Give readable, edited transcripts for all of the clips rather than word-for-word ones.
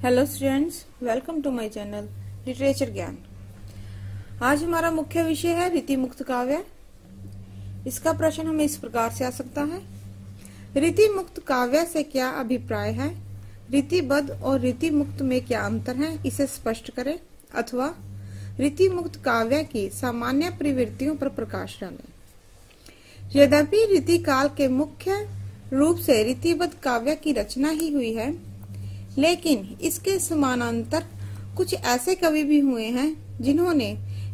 Hello students, welcome to my channel literature Gyan. आज हमारा मुख्य विषय है रीति मुक्त काव्य। इसका प्रश्न हमें इस प्रकार से आ सकता है, रीति मुक्त काव्य से क्या अभिप्राय है, रीतिबद्ध और रीति मुक्त में क्या अंतर है, इसे स्पष्ट करें। अथवा रीति मुक्त काव्य की सामान्य प्रवृत्तियों पर प्रकाश डालें। यद्यपि रीति काल के मुख्य रूप से रीतिबद्ध काव्य की रचना ही हुई है, लेकिन इसके समानांतर कुछ ऐसे कवि भी हुए हैं जिन्होंने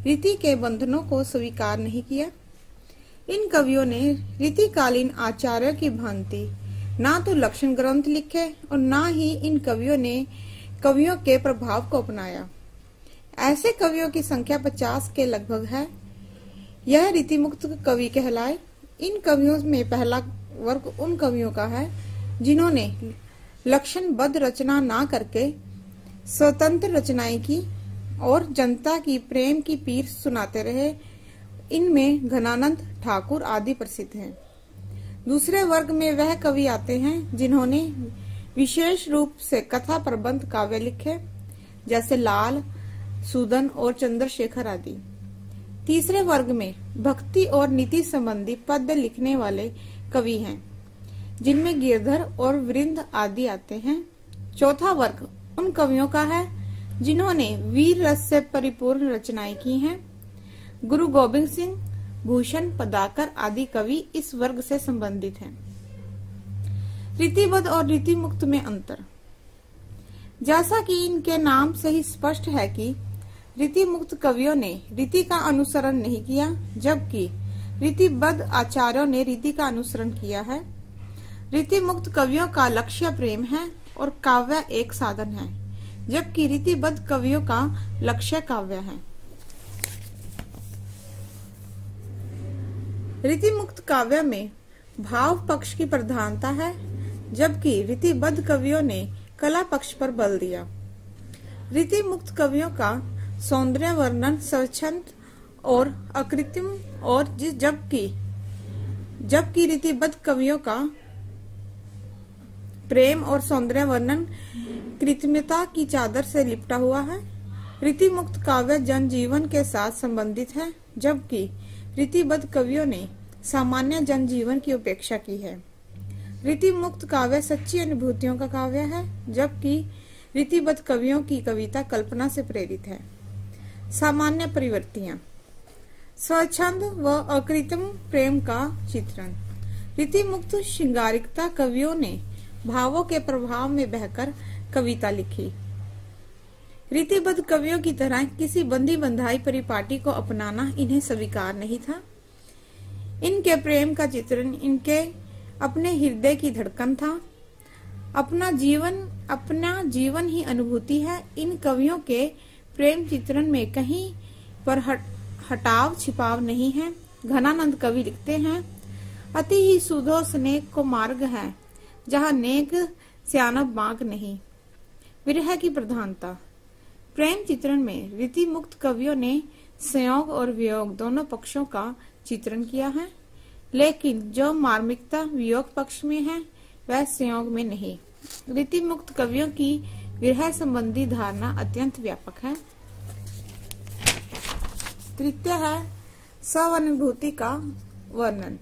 रीति के बंधनों को स्वीकार नहीं किया। इन कवियों ने रीतिकालीन आचार्यों की भांति ना तो लक्षण ग्रंथ लिखे और ना ही इन कवियों ने कवियों के प्रभाव को अपनाया। ऐसे कवियों की संख्या 50 के लगभग है। यह रीति मुक्त कवि कहलाए। इन कवियों में पहला वर्ग उन कवियों का है जिन्होंने लक्षणबद्ध रचना ना करके स्वतंत्र रचनाएं की और जनता की प्रेम की पीर सुनाते रहे। इनमें घनानंद ठाकुर आदि प्रसिद्ध हैं। दूसरे वर्ग में वह कवि आते हैं जिन्होंने विशेष रूप से कथा प्रबंध काव्य लिखे, जैसे लाल, सूदन और चंद्रशेखर आदि। तीसरे वर्ग में भक्ति और नीति संबंधी पद्य लिखने वाले कवि हैं, जिनमें गिरधर और वृंद आदि आते हैं। चौथा वर्ग उन कवियों का है जिन्होंने वीर रस से परिपूर्ण रचनाएं की हैं। गुरु गोबिंद सिंह, भूषण पदाकर आदि कवि इस वर्ग से संबंधित हैं। रीतिबद्ध और रीति मुक्त में अंतर। जैसा कि इनके नाम से ही स्पष्ट है कि रीति मुक्त कवियों ने रीति का अनुसरण नहीं किया, जबकि रीतिबद्ध आचार्यों ने रीति का अनुसरण किया है। रीति मुक्त कवियों का लक्ष्य प्रेम है और काव्य एक साधन है, जबकि रीतिबद्ध कवियों का लक्ष्य काव्य है। रीति मुक्त काव्य में भाव पक्ष की प्रधानता है, जबकि रीतिबद्ध कवियों ने कला पक्ष पर बल दिया। रीति मुक्त कवियों का सौंदर्य वर्णन स्वच्छंद और अकृत्रिम और जबकि रीतिबद्ध कवियों का प्रेम और सौंदर्य वर्णन कृत्रिमता की चादर से लिपटा हुआ है। रीति मुक्त काव्य जनजीवन के साथ संबंधित है, जबकि रीतिबद्ध कवियों ने सामान्य जनजीवन की उपेक्षा की है। रीति मुक्त काव्य सच्ची अनुभूतियों का काव्य है, जबकि रीतिबद्ध कवियों की कविता कल्पना से प्रेरित है। सामान्य प्रवृत्तियां। स्वच्छंद व अकृत्रिम प्रेम का चित्रण। रीति मुक्त श्रृंगारिकता कवियों ने भावों के प्रभाव में बहकर कविता लिखी। रीतिबद्ध कवियों की तरह किसी बंदी बंधाई परिपाटी को अपनाना इन्हें स्वीकार नहीं था। इनके प्रेम का चित्रण इनके अपने हृदय की धड़कन था। अपना जीवन ही अनुभूति है। इन कवियों के प्रेम चित्रण में कहीं पर हटाव छिपाव नहीं है। घनानंद कवि लिखते हैं, अति ही सुधो स्नेह को मार्ग है, जहाँ नेक स्यानब बाग नहीं। विरह की प्रधानता। प्रेम चित्रण में रीति मुक्त कवियों ने संयोग और वियोग दोनों पक्षों का चित्रण किया है, लेकिन जो मार्मिकता वियोग पक्ष में है वह संयोग में नहीं। रीति मुक्त कवियों की विरह संबंधी धारणा अत्यंत व्यापक है। तृतीय है स्वानुभूति का वर्णन।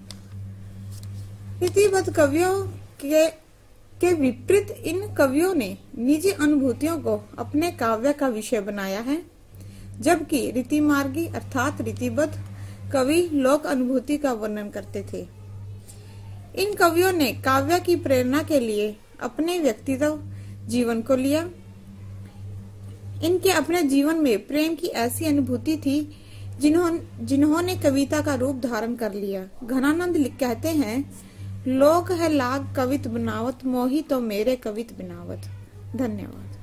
रीतिबद्ध कवियों के विपरीत इन कवियों ने निजी अनुभूतियों को अपने काव्य का विषय बनाया है, जबकि रीतिमार्गी अर्थात रीतिबद्ध कवि लोक अनुभूति का वर्णन करते थे। इन कवियों ने काव्य की प्रेरणा के लिए अपने व्यक्तिगत जीवन को लिया। इनके अपने जीवन में प्रेम की ऐसी अनुभूति थी जिन्होंने कविता का रूप धारण कर लिया। घनानंद कहते हैं, लोक है लाग कवित बनावत, मोही तो मेरे कवित बनावत। धन्यवाद।